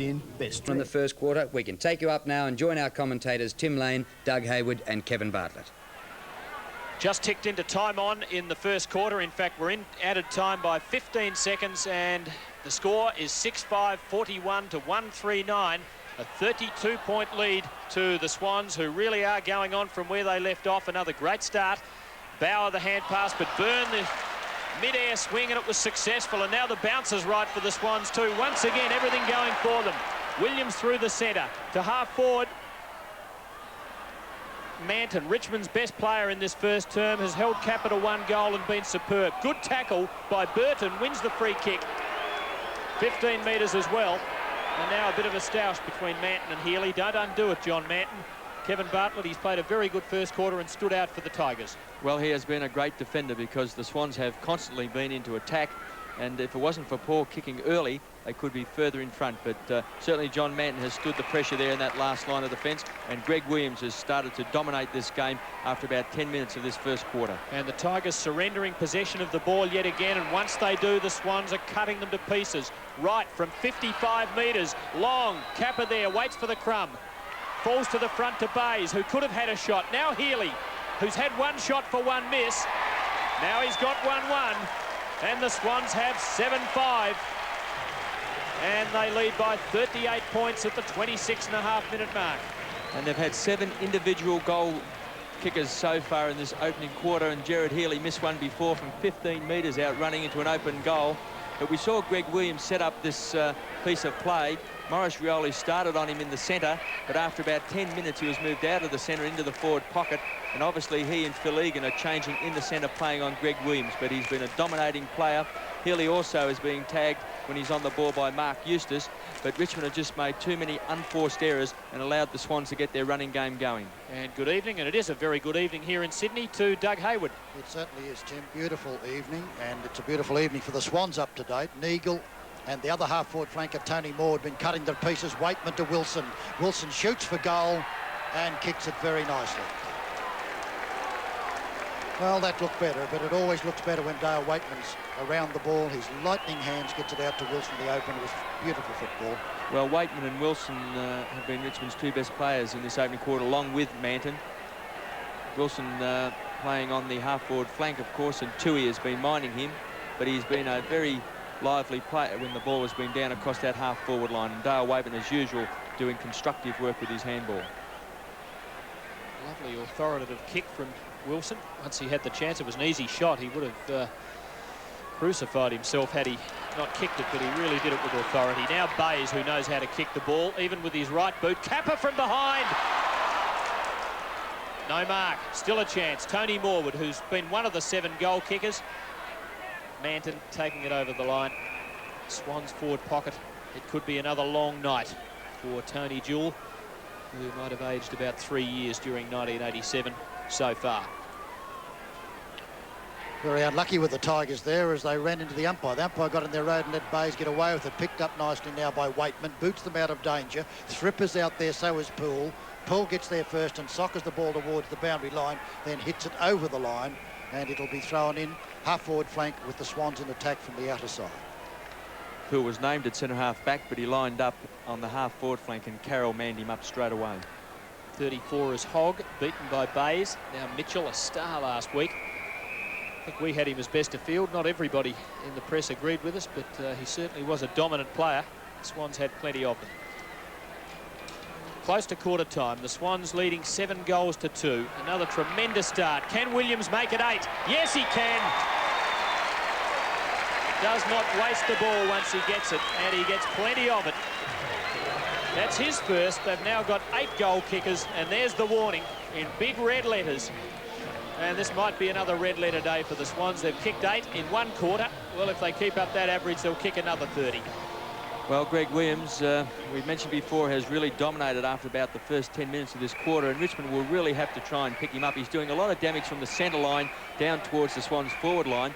best in, best From the first quarter, we can take you up now and join our commentators Tim Lane, Doug Hayward and Kevin Bartlett. Just ticked into time on in the first quarter. In fact, we're in added time by 15 seconds, and the score is 6-5, 41 to 139. A 32-point lead to the Swans, who really are going on from where they left off. Another great start. Bauer the hand pass, but Byrne the mid-air swing, and it was successful. And now the bounce is right for the Swans too. Once again, everything going for them. Williams through the centre to half forward. Manton, Richmond's best player in this first term, has held Capita 1 goal and been superb. Good tackle by Burton, wins the free kick. 15 metres as well. And now a bit of a stoush between Manton and Healy. Don't undo it, John Manton. Kevin Bartlett, he's played a very good first quarter and stood out for the Tigers. Well, he has been a great defender because the Swans have constantly been into attack, and if it wasn't for Paul kicking early, they could be further in front. But certainly John Manton has stood the pressure there in that last line of defence, and Greg Williams has started to dominate this game after about 10 minutes of this first quarter. And the Tigers surrendering possession of the ball yet again, and once they do, the Swans are cutting them to pieces. Right from 55 metres, long, Kappa there, waits for the crumb. Falls to the front to Bays, who could have had a shot. Now Healy, who's had one shot for one miss. Now he's got 1-1, and the Swans have 7-5. And they lead by 38 points at the 26.5-minute mark. And they've had 7 individual goal kickers so far in this opening quarter, and Gerard Healy missed one before from 15 metres out running into an open goal. But we saw Greg Williams set up this piece of play. Maurice Rioli started on him in the centre, but after about 10 minutes he was moved out of the centre into the forward pocket, and obviously he and Phil Egan are changing in the centre, playing on Greg Williams, but he's been a dominating player. Healy also is being tagged when he's on the ball by Mark Eustace, but Richmond have just made too many unforced errors and allowed the Swans to get their running game going. And good evening, and it is a very good evening here in Sydney to Doug Hayward. It certainly is, Tim. Beautiful evening, and it's a beautiful evening for the Swans up to date. Neagle and the other half-forward flanker, Tony Moore, had been cutting to pieces. Waitman to Wilson. Wilson shoots for goal and kicks it very nicely. Well, that looked better, but it always looks better when Dale Waitman's around the ball. His lightning hands gets it out to Wilson the open. It was beautiful football. Well, Waitman and Wilson have been Richmond's 2 best players in this opening quarter, along with Manton. Wilson playing on the half-forward flank, of course, and Tui has been minding him, but he's been a very lively player when the ball has been down across that half-forward line. And Dale Waitman, as usual, doing constructive work with his handball. Lovely authoritative kick from Wilson. Once he had the chance, it was an easy shot. He would have crucified himself had he not kicked it, but he really did it with authority. Now Bays, who knows how to kick the ball, even with his right boot. Kappa from behind. No mark. Still a chance. Tony Morwood, who's been one of the 7 goal kickers. Manton taking it over the line. Swans forward pocket. It could be another long night for Tony Jewell, who might have aged about 3 years during 1987 so far. Very unlucky with the Tigers there as they ran into the umpire. The umpire got in their road and let Bays get away with it. Picked up nicely now by Waitman. Boots them out of danger. Thripper's out there, so is Poole. Poole gets there first and soccers the ball towards the boundary line, then hits it over the line, and it'll be thrown in half-forward flank with the Swans in attack from the outer side. Poole was named at centre-half back, but he lined up on the half-forward flank, and Carroll manned him up straight away. 34 is Hogg, beaten by Bays. Now Mitchell, a star last week. I think we had him as best of field. Not everybody in the press agreed with us, but he certainly was a dominant player. The Swans had plenty of them. Close to quarter time. The Swans leading 7 goals to 2. Another tremendous start. Can Williams make it 8? Yes, he can. Does not waste the ball once he gets it, and he gets plenty of it. That's his first. They've now got 8 goal kickers, and there's the warning in big red letters. And this might be another red letter day for the Swans. They've kicked 8 in 1 quarter. Well, if they keep up that average, they'll kick another 30. Well, Greg Williams, we mentioned before, has really dominated after about the first 10 minutes of this quarter, and Richmond will really have to try and pick him up. He's doing a lot of damage from the centre line down towards the Swans forward line,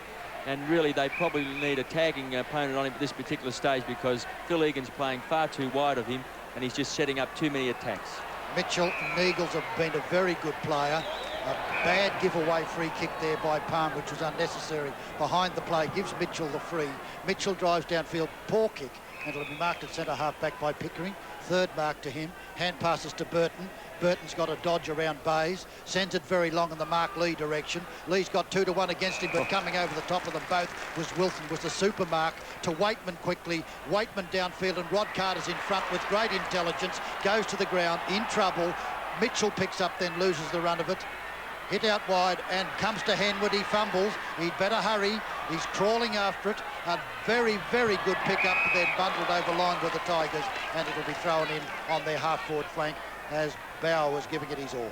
and really they probably need a tagging opponent on him at this particular stage because Phil Egan's playing far too wide of him, and he's just setting up too many attacks. Mitchell and Eagles have been a very good player. A bad giveaway free kick there by Palm, which was unnecessary. Behind the play, gives Mitchell the free. Mitchell drives downfield, poor kick. and it'll be marked at centre half back by Pickering. Third mark to him. Hand passes to Burton. Burton's got a dodge around Bays, sends it very long in the Mark Lee direction. Lee's got 2 to 1 against him, but coming over the top of them both was Wilson with the super mark to Waitman quickly. Waitman downfield, and Rod Carter's in front with great intelligence, goes to the ground, in trouble. Mitchell picks up, then loses the run of it. Hit out wide and comes to Henwood. He fumbles. He'd better hurry. He's crawling after it. A very, very good pick-up, then bundled over line with the Tigers, and it'll be thrown in on their half-forward flank as Bauer was giving it his all.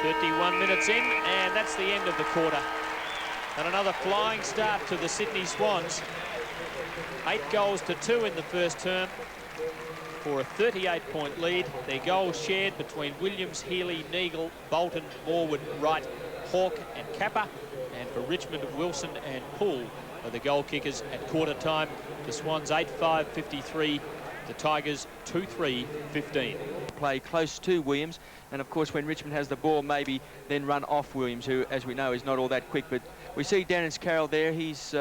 31 minutes in, and that's the end of the quarter. And another flying start to the Sydney Swans. 8 goals to 2 in the first term for a 38-point lead. Their goals shared between Williams, Healy, Neagle, Bolton, Morwood, Wright, Hawke and Kappa. And for Richmond, Wilson and Poole are the goal kickers at quarter time. The Swans 8-5-53, the Tigers 2-3-15. Play close to Williams, and of course when Richmond has the ball, maybe then run off Williams, who, as we know, is not all that quick. But we see Dennis Carroll there. He's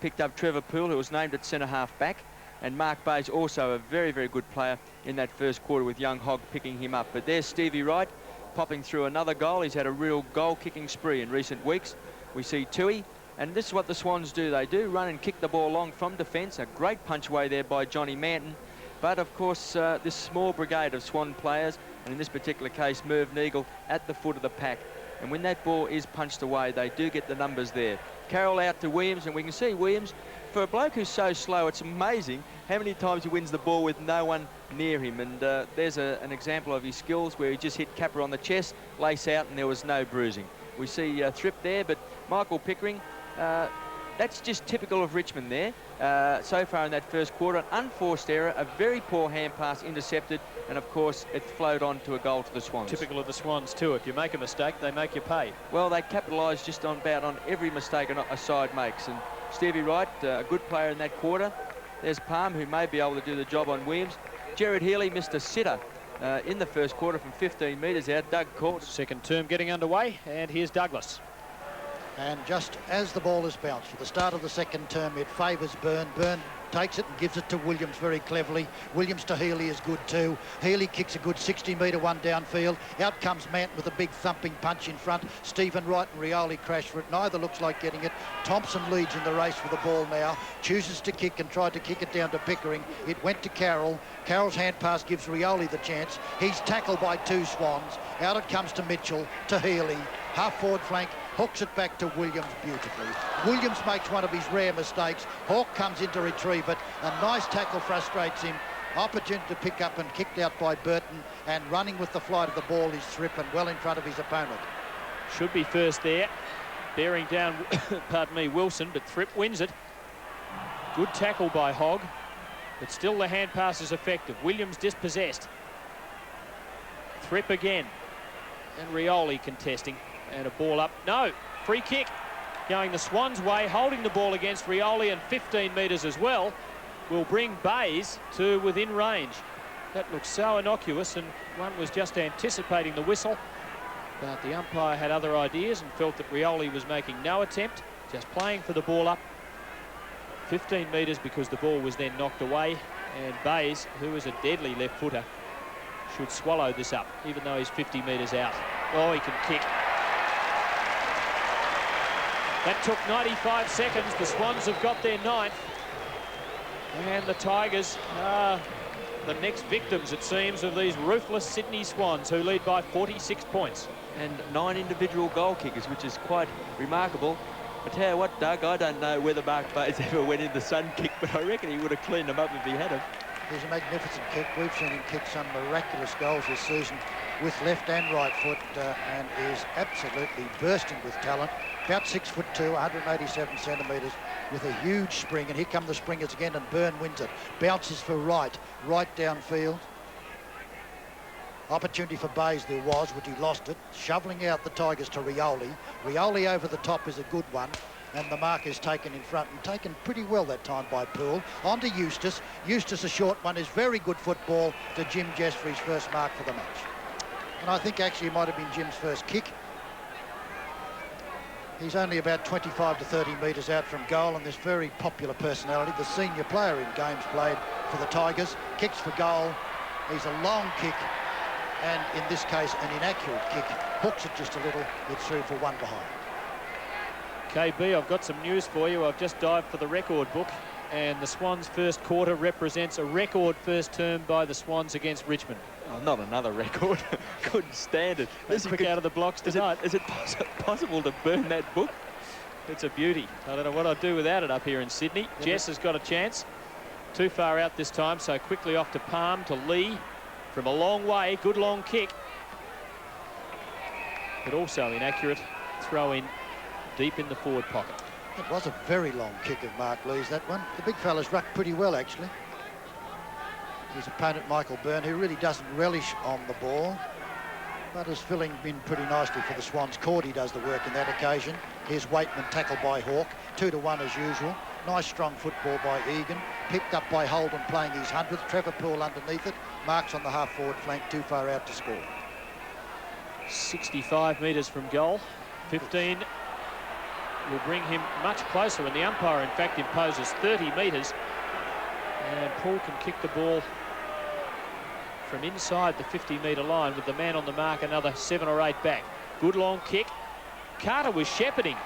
picked up Trevor Poole, who was named at centre half back, and Mark Bays, also a very, very good player in that first quarter, with young Hogg picking him up. But there's Stevie Wright popping through another goal. He's had a real goal-kicking spree in recent weeks. We see Tui, and this is what the Swans do. They do run and kick the ball long from defence. A great punch away there by Johnny Manton. But, of course, this small brigade of Swan players, and in this particular case, Merv Neagle, at the foot of the pack. And when that ball is punched away, they do get the numbers there. Carroll out to Williams, and we can see Williams, for a bloke who's so slow, it's amazing how many times he wins the ball with no one near him. And there's an example of his skills where he just hit Kappa on the chest, lace out, and there was no bruising. We see Thrip there, but Michael Pickering, that's just typical of Richmond there. So far in that first quarter, an unforced error, a very poor hand pass intercepted, and of course it flowed on to a goal to the Swans. Typical of the Swans too. If you make a mistake, they make you pay. Well, they capitalise just on about on every mistake a side makes. And Stevie Wright, a good player in that quarter. There's Palm, who may be able to do the job on Williams. Jared Healy missed a sitter in the first quarter from 15 metres out. Doug caught. Second term getting underway, and here's Douglas. And just as the ball is bounced for the start of the second term, it favours Byrne. Byrne takes it and gives it to Williams very cleverly. Williams to Healy is good too. Healy kicks a good 60-metre one downfield. Out comes Manton with a big thumping punch in front. Stephen Wright and Rioli crash for it. Neither looks like getting it. Thompson leads in the race for the ball now. Chooses to kick and tried to kick it down to Pickering. It went to Carroll. Carroll's hand pass gives Rioli the chance. He's tackled by 2 Swans. Out it comes to Mitchell, to Healy. Half-forward flank. Hooks it back to Williams beautifully. Williams makes one of his rare mistakes. Hawke comes in to retrieve it. A nice tackle frustrates him. Opportunity to pick up and kicked out by Burton, and running with the flight of the ball is Thrip, and well in front of his opponent. Should be first there. Bearing down, pardon me, Wilson, but Thrip wins it. Good tackle by Hogg, but still the hand pass is effective. Williams dispossessed. Thrip again. And Rioli contesting. And a ball up. No, free kick going the Swans' way, holding the ball against Rioli, and 15 metres as well will bring Bays to within range. That looks so innocuous, and one was just anticipating the whistle, but the umpire had other ideas and felt that Rioli was making no attempt, just playing for the ball up 15 metres, because the ball was then knocked away, and Bays, who is a deadly left footer, should swallow this up, even though he's 50 metres out. Oh, he can kick. That took 95 seconds. The Swans have got their 9th. And the Tigers are the next victims, it seems, of these ruthless Sydney Swans, who lead by 46 points. And 9 individual goal kickers, which is quite remarkable. I tell you what, Doug, I don't know whether Mark Bays ever went in the sun kick, but I reckon he would have cleaned them up if he had them. He's a magnificent kick. We've seen him kick some miraculous goals this season with left and right foot, and is absolutely bursting with talent. About 6'2", 187 centimetres, with a huge spring. And here come the springers again, and Byrne wins it. Bounces for Wright downfield. Opportunity for Bays there was, but he lost it. Shoveling out the Tigers to Rioli. Rioli over the top is a good one. And the mark is taken in front, and taken pretty well that time by Poole. On to Eustace. Eustace, a short one, is very good football to Jim Jess for his first mark for the match. And I think actually it might have been Jim's first kick. He's only about 25 to 30 metres out from goal, and this very popular personality, the senior player in games played for the Tigers, kicks for goal. He's a long kick, and in this case, an inaccurate kick. Hooks it just a little. It's through for one behind. KB, I've got some news for you. I've just dived for the record book, and the Swans' first quarter represents a record first term by the Swans against Richmond. Oh, not another record. Couldn't stand it. This quick out of the blocks tonight. Is it possible to burn that book? It's a beauty. I don't know what I'd do without it up here in Sydney. Yeah. Jess has got a chance. Too far out this time, so quickly off to Palm, to Lee. From a long way, good long kick. But also inaccurate. Throw in deep in the forward pocket. It was a very long kick of Mark Lee's, that one. The big fella's rucked pretty well, actually. His opponent, Michael Byrne, who really doesn't relish on the ball, but is filling in pretty nicely for the Swans. Cordy does the work in that occasion. Here's Waitman, tackled by Hawke. 2-1 as usual. Nice strong football by Egan. Picked up by Holden, playing his 100th. Trevor Poole underneath it. Marks on the half-forward flank, too far out to score. 65 metres from goal. 15 will bring him much closer, and the umpire, in fact, imposes 30 metres. And Poole can kick the ball from inside the 50-metre line with the man on the mark another 7 or 8 back. Good long kick. Carter was shepherding.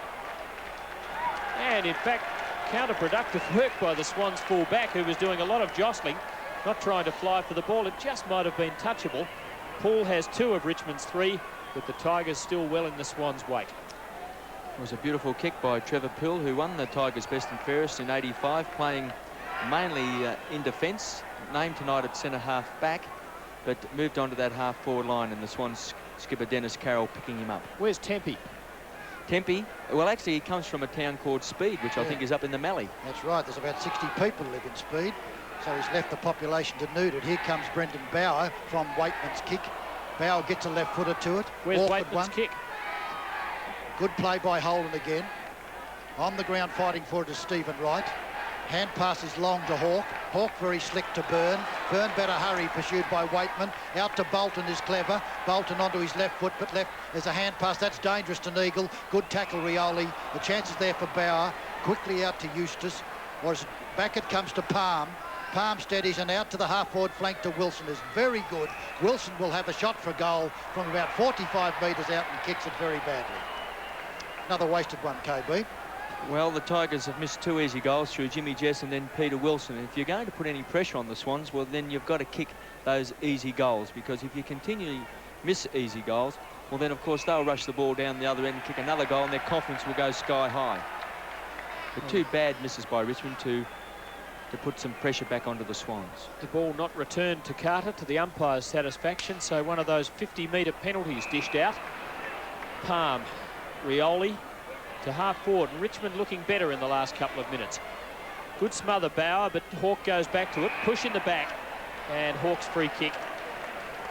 And, in fact, counterproductive work by the Swans full-back, who was doing a lot of jostling, not trying to fly for the ball. It just might have been touchable. Poole has 2 of Richmond's 3, but the Tigers still well in the Swans' wake. It was a beautiful kick by Trevor Poole, who won the Tigers best and fairest in '85, playing mainly in defence, named tonight at centre-half back, but moved on to that half-forward line, and the Swans skipper Dennis Carroll picking him up. Where's Tempe? Tempe? Well, actually, he comes from a town called Speed, which I think is up in the Mallee. That's right. There's about 60 people live in Speed, so he's left the population denuded. Here comes Brendan Bauer from Waitman's kick. Bauer gets a left-footer to it. Where's Waitman's kick? Good play by Holden again. On the ground fighting for it is Stephen Wright. Hand pass is long to Hawke. Hawke very slick to Byrne. Byrne better hurry, pursued by Waitman. Out to Bolton is clever. Bolton onto his left foot, but left there's a hand pass. That's dangerous to Neagle. Good tackle, Rioli. The chance is there for Bauer. Quickly out to Eustace. Back it comes to Palm. Palm steadies and out to the half-forward flank to Wilson is very good. Wilson will have a shot for goal from about 45 metres out and kicks it very badly. Another wasted one, KB. Well, the Tigers have missed 2 easy goals through Jimmy Jess and then Peter Wilson. If you're going to put any pressure on the Swans, well, then you've got to kick those easy goals, because if you continually miss easy goals, well, then, of course, they'll rush the ball down the other end and kick another goal, and their confidence will go sky high. But 2 bad misses by Richmond to put some pressure back onto the Swans. The ball not returned to Carter to the umpire's satisfaction, so one of those 50-metre penalties dished out. Palm, Rioli to half-forward, and Richmond looking better in the last couple of minutes. Good smother Bauer, but Hawke goes back to it. Push in the back, and Hawke's free kick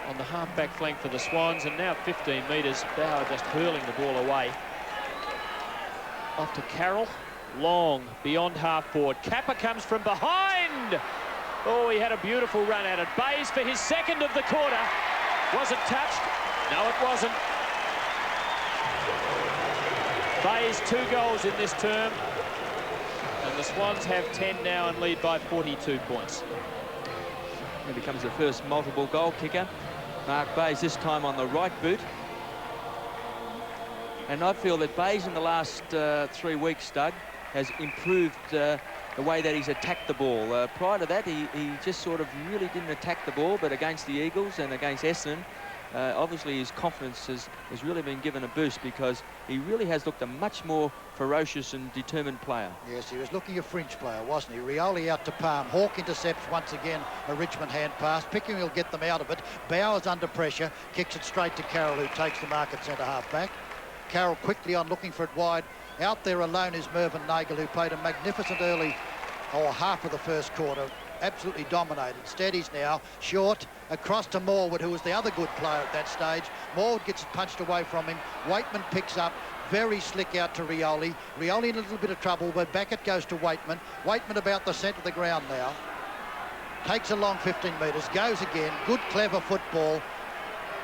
on the half-back flank for the Swans, and now 15 metres. Bauer just hurling the ball away. Off to Carroll. Long beyond half-forward. Kappa comes from behind. Oh, he had a beautiful run at it. Bayes for his 2nd of the quarter. Was it touched? No, it wasn't. Bayes 2 goals in this term, and the Swans have 10 now and lead by 42 points. He becomes the first multiple goal kicker. Mark Bayes this time on the right boot. And I feel that Bayes in the last 3 weeks, Doug, has improved the way that he's attacked the ball. Prior to that, he just sort of really didn't attack the ball, but against the Eagles and against Essendon, obviously his confidence has really been given a boost, because he really has looked a much more ferocious and determined player. Yes, he was looking a fringe player, wasn't he? Rioli out to Palm. Hawke intercepts once again a Richmond hand pass. Picking will get them out of it. Bauer's under pressure, kicks it straight to Carroll, who takes the mark at centre-half back. Carroll quickly on, looking for it wide. Out there alone is Mervyn Nagel, who played a magnificent early, half of the first quarter. Absolutely dominated. Steadies now, short, across to Morwood, who was the other good player at that stage. Morwood gets it punched away from him. Waitman picks up, very slick out to Rioli. Rioli in a little bit of trouble, but back it goes to Waitman. Waitman about the centre of the ground now. Takes a long 15 metres, goes again. Good, clever football.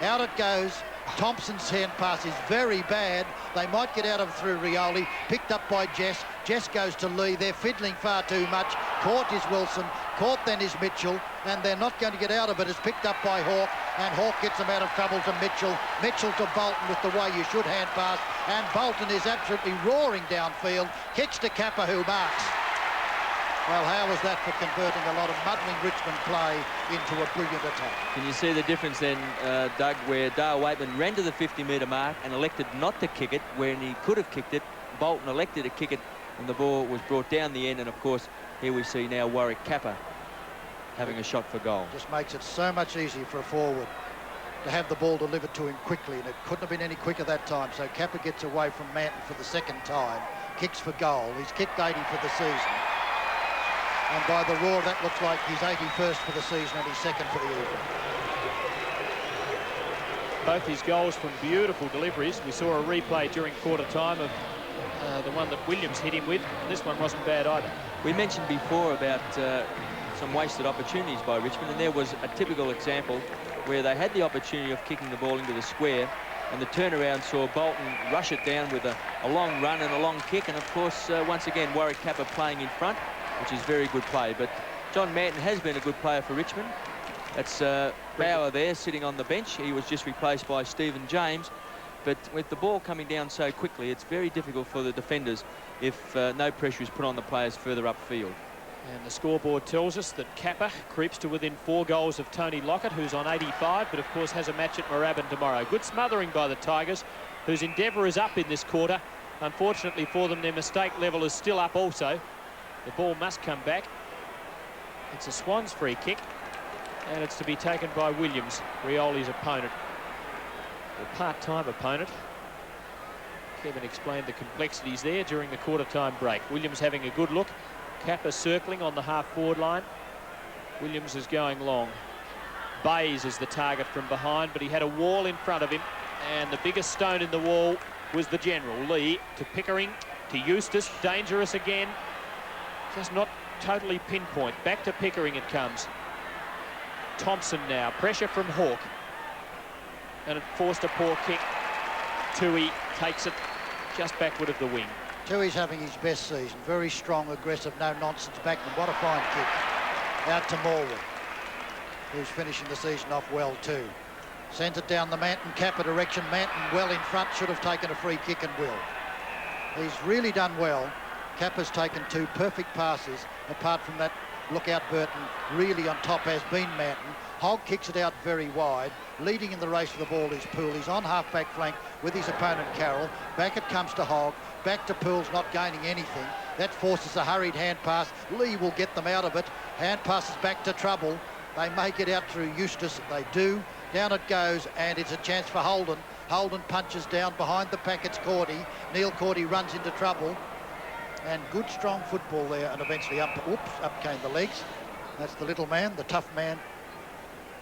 Out it goes. Thompson's hand pass is very bad. They might get out of it through Rioli. Picked up by Jess. Jess goes to Lee. They're fiddling far too much. Caught is Wilson. Caught then is Mitchell. And they're not going to get out of it. It's picked up by Hawke. And Hawke gets them out of trouble to Mitchell. Mitchell to Bolton with the way you should hand pass. And Bolton is absolutely roaring downfield. Kicks to Kappa, who marks. Well, how was that for converting a lot of muddling Richmond play into a brilliant attack? Can you see the difference then, Doug, where Dale Waitman ran to the 50-metre mark and elected not to kick it when he could have kicked it. Bolton elected to kick it, and the ball was brought down the end. And, of course, here we see now Warwick Kappa having a shot for goal. Just makes it so much easier for a forward to have the ball delivered to him quickly, and it couldn't have been any quicker that time. So Kappa gets away from Manton for the second time, kicks for goal. He's kicked 80 for the season. And by the roar, that looks like he's 81st for the season and he's second for the evening. Both his goals from beautiful deliveries. We saw a replay during quarter time of the one that Williams hit him with. This one wasn't bad either. We mentioned before about some wasted opportunities by Richmond, and there was a typical example where they had the opportunity of kicking the ball into the square, and the turnaround saw Bolton rush it down with a long run and a long kick. And, of course, once again, Warwick Kappa playing in front, which is very good play. But John Manton has been a good player for Richmond. That's Bauer there sitting on the bench. He was just replaced by Stephen James. But with the ball coming down so quickly, it's very difficult for the defenders if no pressure is put on the players further upfield. And the scoreboard tells us that Kappa creeps to within 4 goals of Tony Lockett, who's on 85, but of course has a match at Moorabbin tomorrow. Good smothering by the Tigers, whose endeavour is up in this quarter. Unfortunately for them, their mistake level is still up also. The ball must come back. It's a Swans free kick, and it's to be taken by Williams, Rioli's opponent, or part-time opponent. Kevin explained the complexities there during the quarter-time break. Williams having a good look. Kappa circling on the half-forward line. Williams is going long. Bayes is the target from behind, but he had a wall in front of him, and the biggest stone in the wall was the general. Lee to Pickering, to Eustace, dangerous again. Just not totally pinpoint. Back to Pickering it comes. Thompson now. Pressure from Hawke. And it forced a poor kick. Tui takes it just backward of the wing. Tui's having his best season. Very strong, aggressive, no-nonsense backman. What a fine kick. Out to Morwood, who's finishing the season off well too. Sends it down the Manton Kappa direction. Manton well in front. Should have taken a free kick and will. He's really done well. Kappa's taken 2 perfect passes. Apart from that, look out Burton, really on top has been Manton. Hogg kicks it out very wide. Leading in the race for the ball is Poole. He's on half-back flank with his opponent Carroll. Back it comes to Hogg. Back to Poole's not gaining anything. That forces a hurried hand pass. Lee will get them out of it. Hand passes back to trouble. They may get out through Eustace. They do. Down it goes, and it's a chance for Holden. Holden punches down behind the pack. It's Cordy. Neil Cordy runs into trouble. And good, strong football there, and eventually up came the legs. That's the little man, the tough man,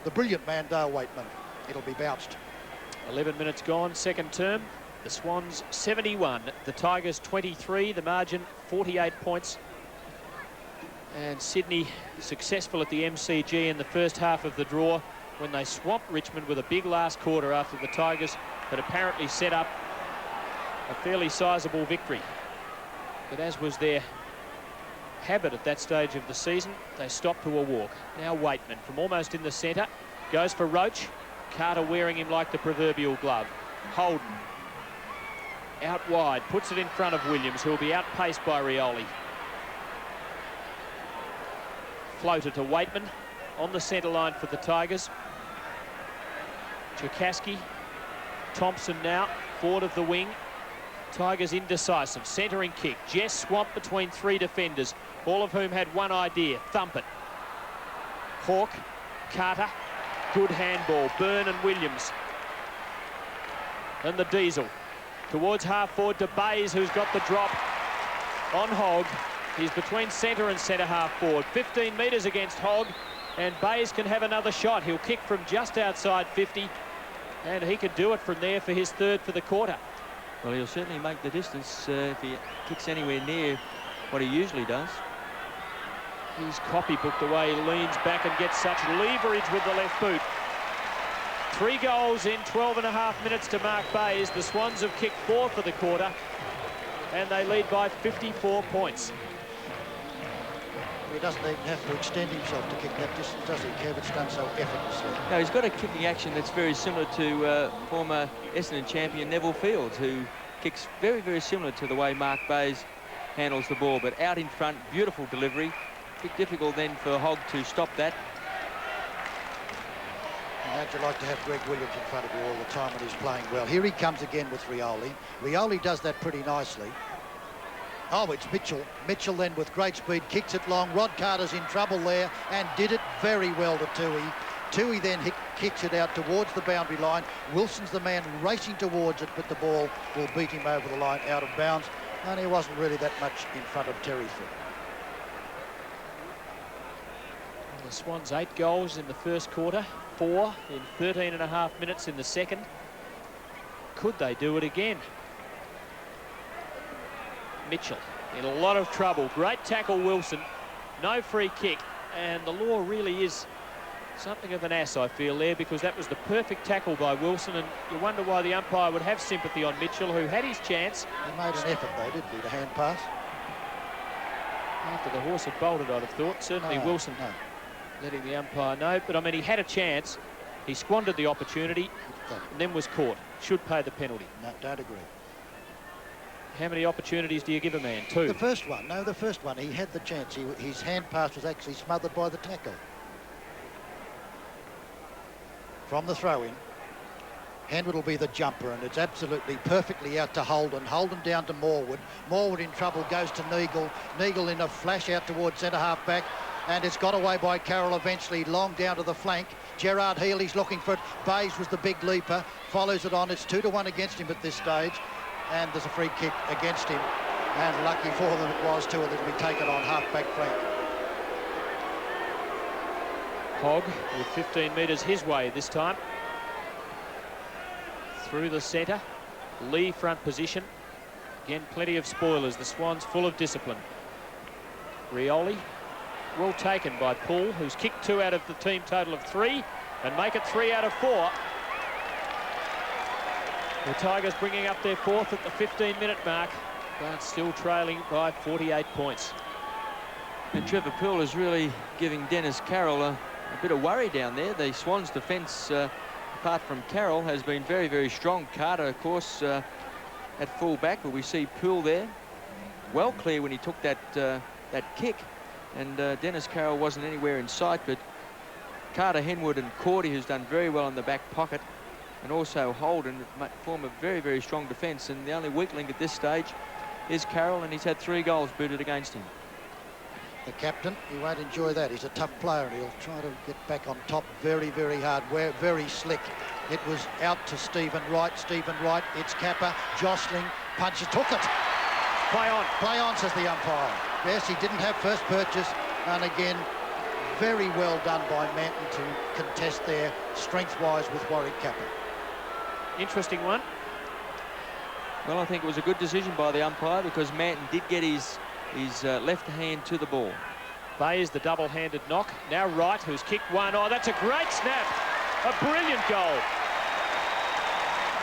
the brilliant man, Dale Waitman. It'll be bounced. 11 minutes gone, second term. The Swans 71, the Tigers 23, the margin 48 points. And Sydney successful at the MCG in the first half of the draw when they swamped Richmond with a big last quarter after the Tigers had apparently set up a fairly sizable victory. But as was their habit at that stage of the season, they stopped to a walk. Now Waitman from almost in the centre goes for Roach. Carter wearing him like the proverbial glove. Holden out wide, puts it in front of Williams, who will be outpaced by Rioli. Floater to Waitman on the centre line for the Tigers. Cherkaski, Thompson now forward of the wing. Tigers indecisive, centering kick. Jess swamped between 3 defenders, all of whom had one idea: thump it. Hawke, Carter, good handball. Byrne and Williams. And the Diesel towards half forward to Bayes, who's got the drop on Hogg. He's between centre and centre half forward. 15 metres against Hogg, and Bayes can have another shot. He'll kick from just outside 50, and he could do it from there for his 3rd for the quarter. Well, he'll certainly make the distance if he kicks anywhere near what he usually does. He's copybooked the way he leans back and gets such leverage with the left boot. 3 goals in 12.5 minutes to Mark Bayes. The Swans have kicked 4 for the quarter, and they lead by 54 points. He doesn't even have to extend himself to kick that distance, does he, Kev? It's done so effortlessly. No, he's got a kicking action that's very similar to former Essendon champion Neville Fields, who kicks very, very similar to the way Mark Bayes handles the ball. But out in front, beautiful delivery. Bit difficult then for Hogg to stop that. How'd you like to have Greg Williams in front of you all the time when he's playing well? Here he comes again with Rioli. Rioli does that pretty nicely. Oh, it's Mitchell. Mitchell then with great speed kicks it long. Rod Carter's in trouble there and did it very well to Tui. Tui then kicks it out towards the boundary line. Wilson's the man racing towards it, but the ball will beat him over the line out of bounds. And he wasn't really that much in front of Terryford. The Swans 8 goals in the first quarter, 4 in 13.5 minutes in the second. Could they do it again? Mitchell in a lot of trouble. Great tackle, Wilson. No free kick, and the law really is something of an ass, I feel, there, because that was the perfect tackle by Wilson, and you wonder why the umpire would have sympathy on Mitchell, who had his chance. He made an effort, though, didn't he, to hand pass? After the horse had bolted, I'd have thought. Certainly Wilson letting the umpire know, but I mean, he had a chance. He squandered the opportunity and then was caught. Should pay the penalty. No, don't agree. How many opportunities do you give a man? 2? The first one. No, the first one. He had the chance. His hand pass was actually smothered by the tackle. From the throw-in, Henwood will be the jumper, and it's absolutely perfectly out to Holden. Holden down to Morwood. Morwood in trouble, goes to Neagle. Neagle in a flash out towards centre half back, and it's got away by Carroll eventually, long down to the flank. Gerard Healy's looking for it. Bayes was the big leaper, follows it on. It's 2-1 against him at this stage, and there's a free kick against him, and lucky for them it was too, and it'll be taken on half-back flank. Hogg with 15 metres his way this time. Through the centre, Lee front position. Again, plenty of spoilers. The Swans full of discipline. Rioli, well taken by Poole, who's kicked 2 out of the team total of 3, and make it 3 out of 4. The Tigers bringing up their 4th at the 15-minute mark, but still trailing by 48 points. And Trevor Poole is really giving Dennis Carroll a bit of worry down there. The Swans' defence, apart from Carroll, has been very, very strong. Carter, of course, at full back, but we see Poole there. Well clear when he took that kick, and Dennis Carroll wasn't anywhere in sight, but Carter, Henwood and Cordy, who's done very well in the back pocket, and also Holden, form a very, very strong defence, and the only weak link at this stage is Carroll, and he's had 3 goals booted against him. The captain, he won't enjoy that. He's a tough player, and he'll try to get back on top very, very hard. Very slick. It was out to Stephen Wright. Stephen Wright, it's Kappa, jostling, punches, took it. Play on. Play on, says the umpire. Yes, he didn't have first purchase, and again, very well done by Manton to contest there, strength-wise, with Warwick Kappa. Interesting one. Well, I think it was a good decision by the umpire, because Manton did get his left hand to the ball. Bayes the double-handed knock. Now Wright, who's kicked 1. Oh, that's a great snap. A brilliant goal.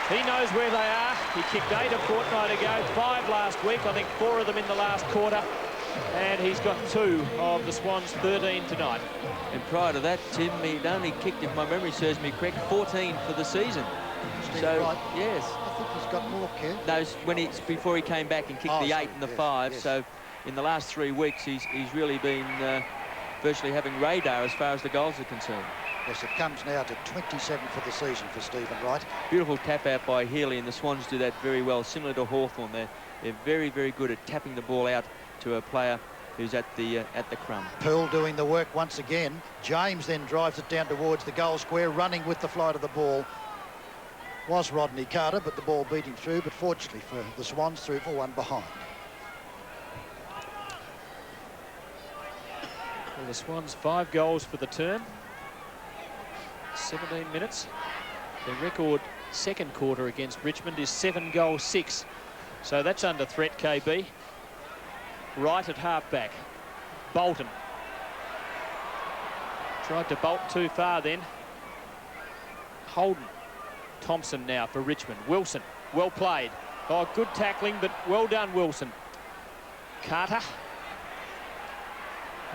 He knows where they are. He kicked 8 a fortnight ago, 5 last week. I think 4 of them in the last quarter. And he's got 2 of the Swans' 13 tonight. And prior to that, Tim, he'd only kicked, if my memory serves me correct, 14 for the season. So, right. Yes. I think he's got more, Kev. Those before he came back and kicked the 8 and the 5. Yes. So in the last 3 weeks, he's really been virtually having radar as far as the goals are concerned. Yes, it comes now to 27 for the season for Stephen Wright. Beautiful tap out by Healy, and the Swans do that very well, similar to Hawthorn. They're very, very good at tapping the ball out to a player who's at the crumb. Poole doing the work once again. James then drives it down towards the goal square, running with the flight of the ball. Was Rodney Carter, but the ball beat him through, but fortunately for the Swans, through for 1 behind. Well, the Swans 5 goals for the turn. 17 minutes. The record second quarter against Richmond is 7-6. So that's under threat, KB. Right at half-back. Bolton. Tried to bolt too far then. Holden. Thompson now for Richmond. Wilson, well played. Oh, good tackling, but well done, Wilson. Carter.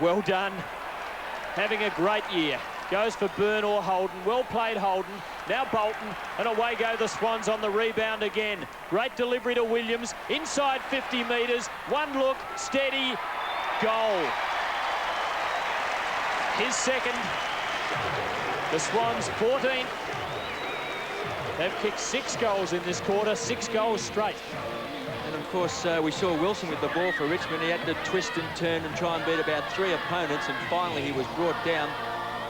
Well done. Having a great year. Goes for Byrne or Holden. Well played, Holden. Now Bolton, and away go the Swans on the rebound again. Great delivery to Williams. Inside 50 metres. One look, steady, goal. His second. The Swans 14th. They've kicked 6 goals in this quarter, 6 goals straight. And of course, we saw Wilson with the ball for Richmond. He had to twist and turn and try and beat about 3 opponents, and finally he was brought down.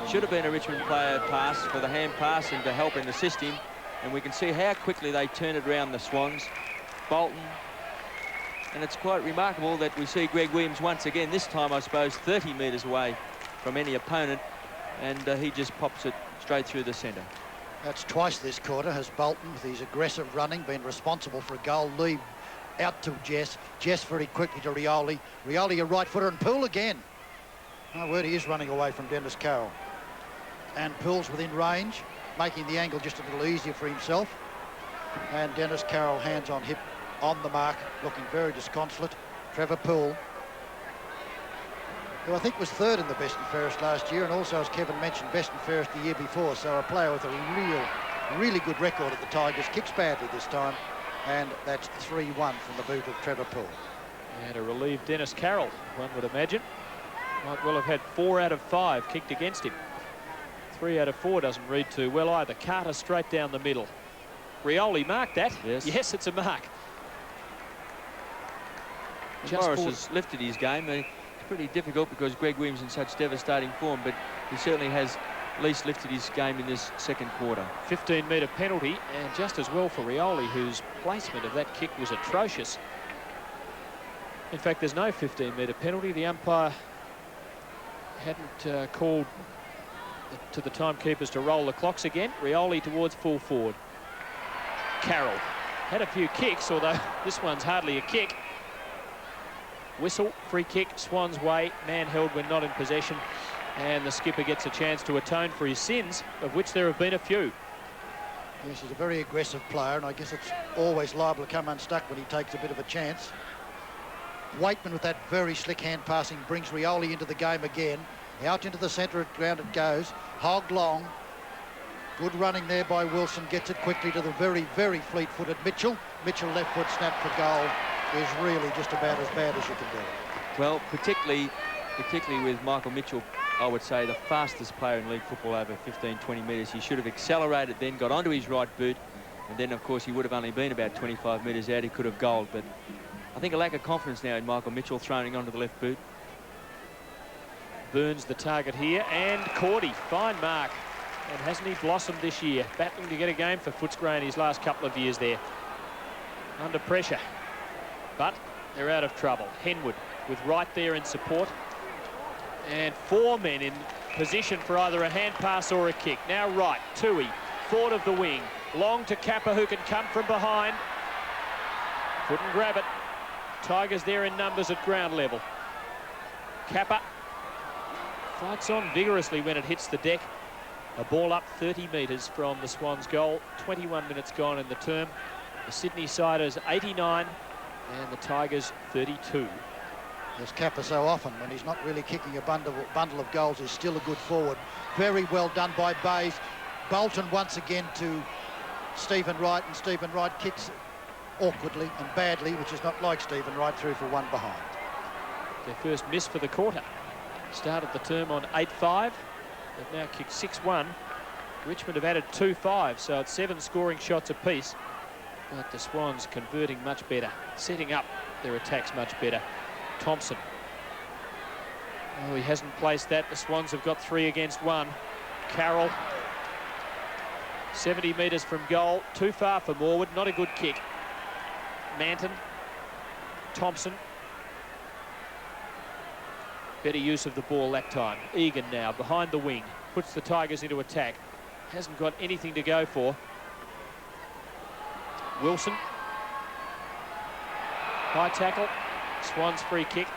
Should have been a Richmond player pass for the hand pass and to help and assist him. And we can see how quickly they turn it around, the Swans. Bolton. And it's quite remarkable that we see Greg Williams once again, this time I suppose 30 metres away from any opponent, and he just pops it straight through the centre. That's twice this quarter has Bolton, with his aggressive running, been responsible for a goal. Leave out to Jess. Jess very quickly to Rioli. Rioli a right footer, and Poole again. Oh, word, he is running away from Dennis Carroll. And Poole's within range, making the angle just a little easier for himself. And Dennis Carroll, hands on hip, on the mark, looking very disconsolate. Trevor Poole, who I think was 3rd in the best and fairest last year, and also, as Kevin mentioned, best and fairest the year before. So a player with a really good record at the Tigers. Kicks badly this time, and that's 3-1 from the boot of Trevor Poole. And to relieve Dennis Carroll, one would imagine. Might well have had 4 out of 5 kicked against him. 3 out of 4 doesn't read too well either. Carter straight down the middle. Rioli marked that. Yes, it's a mark. Morris has lifted his game. It's pretty difficult because Greg Williams in such devastating form, but he certainly has at least lifted his game in this second quarter. 15-metre penalty, and just as well for Rioli, whose placement of that kick was atrocious. In fact, there's no 15-metre penalty. The umpire hadn't called to the timekeepers to roll the clocks again. Rioli towards full forward. Carroll had a few kicks, although this one's hardly a kick. Whistle, free kick, Swans way, man held when not in possession, and the skipper gets a chance to atone for his sins, of which there have been a few. Yes, he's a very aggressive player, and I guess it's always liable to come unstuck when he takes a bit of a chance. Waitman with that very slick hand passing brings Rioli into the game again. Out into the centre of ground it goes. Hogged long. Good running there by Wilson. Gets it quickly to the very fleet-footed Mitchell. Mitchell left foot snap for goal is really just about as bad as you can do. Well, particularly with Michael Mitchell, I would say the fastest player in league football over 15-20 metres. He should have accelerated then, got onto his right boot, and then of course he would have only been about 25 metres out. He could have goaled, but I think a lack of confidence now in Michael Mitchell throwing onto the left boot. Burns the target here, and Cordy, fine mark. And hasn't he blossomed this year? Battling to get a game for Footscray in his last couple of years there. Under pressure. But they're out of trouble. Henwood with Wright there in support. And 4 men in position for either a hand pass or a kick. Now Wright, Tui, forward of the wing. Long to Kappa, who can come from behind. Couldn't grab it. Tigers there in numbers at ground level. Kappa fights on vigorously when it hits the deck. A ball up 30 metres from the Swans' goal. 21 minutes gone in the term. The Sydney Siders 89 and the Tigers 32. There's Kappa so often when he's not really kicking a bundle of goals. He's still a good forward. Very well done by Bays. Bolton once again to Stephen Wright, and Stephen Wright kicks awkwardly and badly, which is not like Stephen Wright, through for 1 behind. Their first miss for the quarter. Started the term on 8-5. They've now kicked 6-1. Richmond have added 2-5, so it's 7 scoring shots apiece. But the Swans converting much better, setting up their attacks much better. Thompson. Oh, he hasn't placed that. The Swans have got 3 against 1. Carroll. 70 metres from goal. Too far for Morwood. Not a good kick. Manton. Thompson. Better use of the ball that time. Egan now behind the wing. Puts the Tigers into attack. Hasn't got anything to go for. Wilson. High tackle. Swans free kick.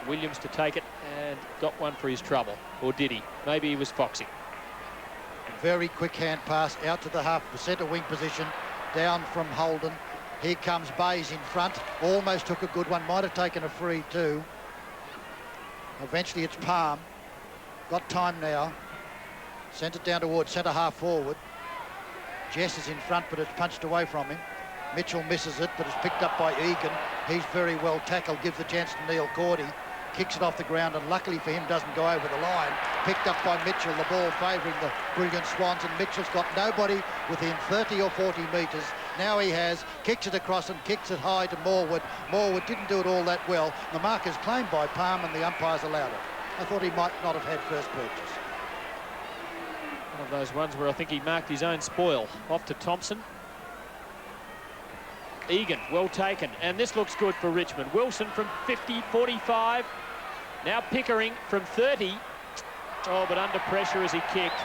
Williams to take it and got one for his trouble. Or did he? Maybe he was foxing. Very quick hand pass out to the half, the centre wing position, down from Holden. Here comes Bays in front. Almost took a good one. Might have taken a free too. Eventually it's Palm. Got time now. Sent it down towards centre half forward. Jess is in front, but it's punched away from him. Mitchell misses it, but it's picked up by Egan. He's very well tackled, gives the chance to Neil Cordy. Kicks it off the ground, and luckily for him, doesn't go over the line. Picked up by Mitchell, the ball favouring the brilliant Swans, and Mitchell's got nobody within 30 or 40 metres. Now he has, kicks it across and kicks it high to Morwood. Morwood didn't do it all that well. The mark is claimed by Palm, and the umpires allowed it. I thought he might not have had first purchase. One of those ones where I think he marked his own spoil. Off to Thompson. Egan, well taken, and this looks good for Richmond. Wilson from 50, 45. Now Pickering from 30. Oh, but under pressure as he kicked,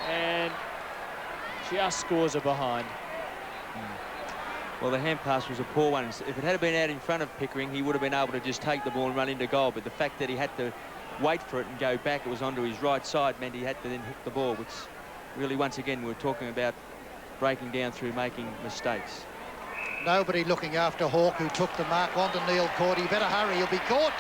and just scores a behind. Well, the hand pass was a poor one. If it had been out in front of Pickering, he would have been able to just take the ball and run into goal. But the fact that he had to wait for it and go back, it was onto his right side, meant he had to then hook the ball, which really, once again, we were talking about breaking down through making mistakes. Nobody looking after Hawke, who took the mark onto Neil Cordy. Better hurry, he'll be caught.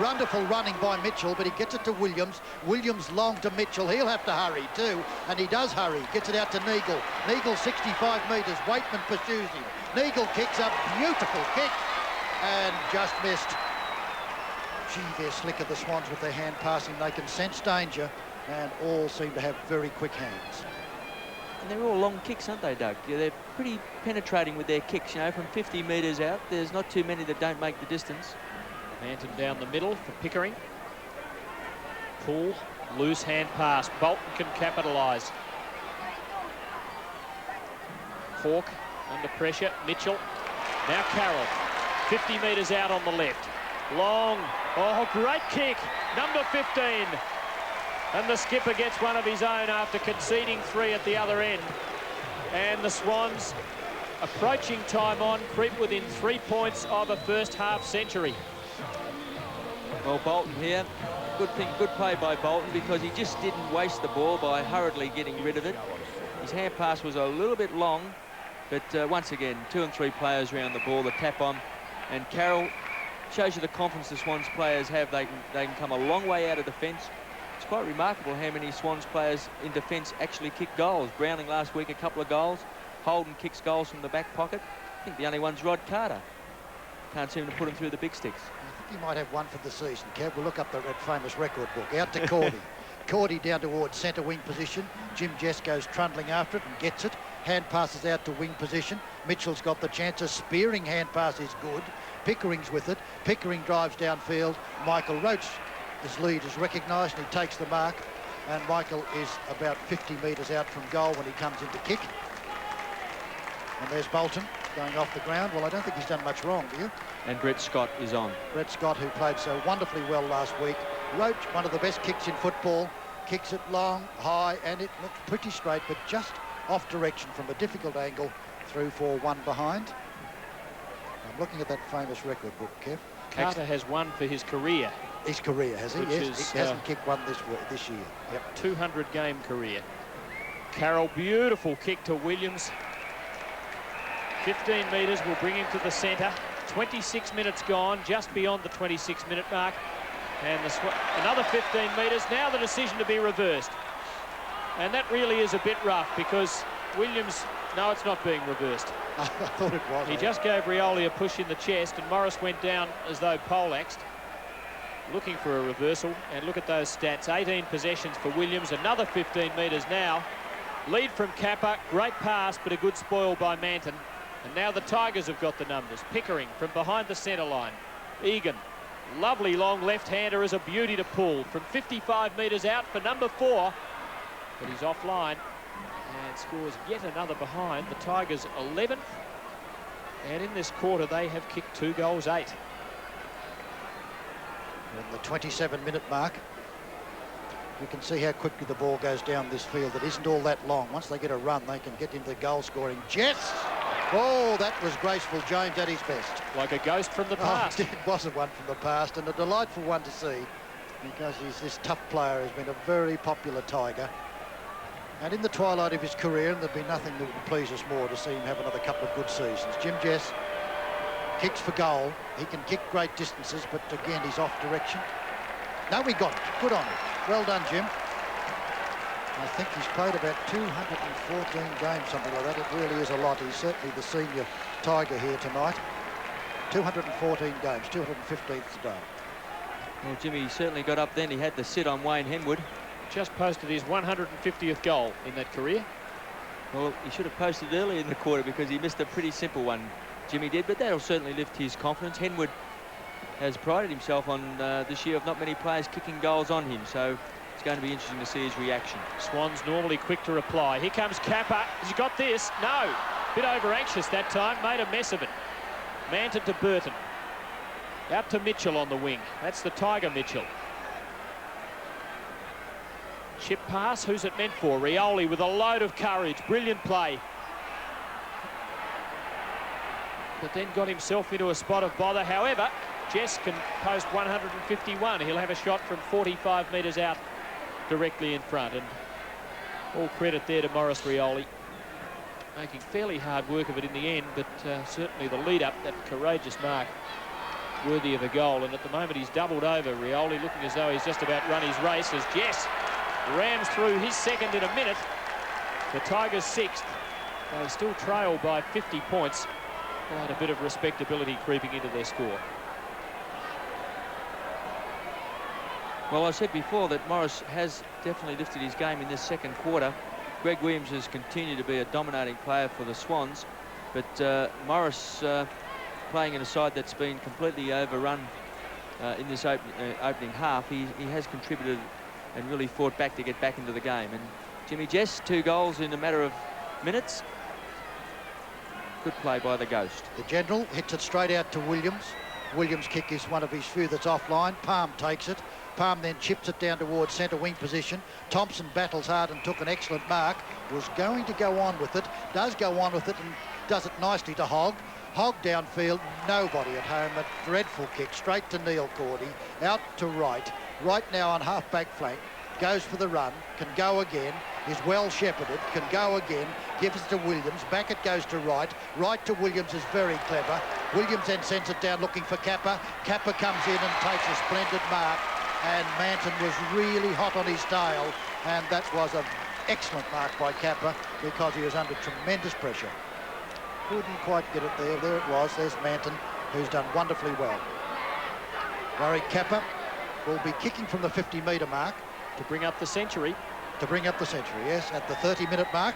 Wonderful running by Mitchell, but he gets it to Williams. Williams long to Mitchell. He'll have to hurry too, and he does hurry. Gets it out to Neagle. Neagle 65 metres. Waitman pursues him. Neagle kicks a beautiful kick and just missed. Gee, they're slicker, the Swans, with their hand passing. They can sense danger, and all seem to have very quick hands. And they're all long kicks, aren't they, Doug? Yeah, they're pretty penetrating with their kicks, you know, from 50 metres out. There's not too many that don't make the distance. Manton down the middle for Pickering. Poole, loose hand pass. Bolton can capitalise. Hawke under pressure. Mitchell. Now Carroll. 50 metres out on the left. Long. Oh, great kick. Number 15. And the skipper gets one of his own after conceding 3 at the other end. And the Swans, approaching time on, creep within 3 points of a first half century. Well, Bolton here, good play by Bolton, because he just didn't waste the ball by hurriedly getting rid of it. His hand pass was a little bit long, but once again, 2 and 3 players around the ball, the tap on, and Carroll shows you the confidence the Swans players have. They can come a long way out of defence. It's quite remarkable how many Swans players in defence actually kick goals. Browning last week, a couple of goals. Holden kicks goals from the back pocket. I think the only one's Rod Carter. Can't seem to put him through the big sticks. I think he might have one for the season, Kev. We'll look up that famous record book. Out to Cordy. Cordy down towards centre wing position. Jim Jess goes trundling after it and gets it. Hand passes out to wing position. Mitchell's got the chance. A spearing hand pass is good. Pickering's with it. Pickering drives downfield. Michael Roach, his lead is recognised, and he takes the mark. And Michael is about 50 metres out from goal when he comes in to kick. And there's Bolton going off the ground. Well, I don't think he's done much wrong, do you? And Brett Scott is on. Brett Scott, who played so wonderfully well last week. Roach, one of the best kicks in football. Kicks it long, high, and it looks pretty straight, but just off direction from a difficult angle through for 1 behind. I'm looking at that famous record book, Kev. Carter has 1 for his career. His career, has he? Yes, he hasn't kicked 1 this year. Yep. 200 game career. Carroll, beautiful kick to Williams. 15 metres will bring him to the centre. 26 minutes gone, just beyond the 26-minute mark. And another 15 metres. Now the decision to be reversed. And that really is a bit rough, because Williams, no, it's not being reversed. I thought it was. He just gave Rioli a push in the chest, and Morris went down as though poleaxed, looking for a reversal. And look at those stats. 18 possessions for Williams, another 15 metres now. Lead from Kappa, great pass, but a good spoil by Manton. And now the Tigers have got the numbers. Pickering from behind the centre line. Egan, lovely long left-hander, is a beauty to pull. From 55 metres out for number 4. But he's offline and scores yet another behind. The Tigers 11th. And in this quarter, they have kicked 2 goals, 8. And the 27-minute mark. You can see how quickly the ball goes down this field. It isn't all that long. Once they get a run, they can get into the goal-scoring. Jess! Oh, that was graceful. James at his best. Like a ghost from the past. Oh, it wasn't one from the past, and a delightful one to see, because he's this tough player, has been a very popular Tiger. And in the twilight of his career, and there'd be nothing that would please us more to see him have another couple of good seasons. Jim Jess kicks for goal. He can kick great distances, but again, he's off direction. No, we got it. Good on him. Well done, Jim. I think he's played about 214 games, something like that. It really is a lot. He's certainly the senior Tiger here tonight. 214 games, 215th today. Well, Jimmy certainly got up then. He had to sit on Wayne Henwood. Just posted his 150th goal in that career. Well, he should have posted early in the quarter because he missed a pretty simple one, Jimmy did, but that'll certainly lift his confidence. Henwood has prided himself on this year of not many players kicking goals on him, so it's going to be interesting to see his reaction. Swans normally quick to reply. Here comes Kappa. Has he got this? No. Bit over anxious that time. Made a mess of it. Manton to Burton. Out to Mitchell on the wing. That's the Tiger Mitchell. Chip pass. Who's it meant for? Rioli with a load of courage. Brilliant play. But then got himself into a spot of bother. However, Jess can post 151. He'll have a shot from 45 metres out directly in front. And all credit there to Maurice Rioli. Making fairly hard work of it in the end, but certainly the lead-up, that courageous mark, worthy of a goal. And at the moment, he's doubled over. Rioli looking as though he's just about run his race as Jess rams through his second in a minute. The Tigers' sixth. They still trail by 50 points. Quite a bit of respectability creeping into their score. Well, I said before that Morris has definitely lifted his game in this second quarter. Greg Williams has continued to be a dominating player for the Swans, but Morris playing in a side that's been completely overrun in this opening half, he has contributed and really fought back to get back into the game. And Jimmy Jess, 2 goals in a matter of minutes. Good play by the Ghost. The General hits it straight out to Williams. Williams' kick is one of his few that's offline. Palm takes it. Palm then chips it down towards centre wing position. Thompson battles hard and took an excellent mark. Was going to go on with it. Does go on with it and does it nicely to Hogg. Hogg downfield, nobody at home. A dreadful kick straight to Neil Cordy. Out to right. Right now on half-back flank. Goes for the run. Can go again. Is well shepherded. Can go again. Gives it to Williams. Back it goes to right. Right to Williams is very clever. Williams then sends it down looking for Kappa. Kappa comes in and takes a splendid mark. And Manton was really hot on his tail. And that was an excellent mark by Kappa because he was under tremendous pressure. Couldn't quite get it there. There it was. There's Manton, who's done wonderfully well. Warwick Kappa will be kicking from the 50-metre mark. To bring up the century. To bring up the century, yes, at the 30-minute mark.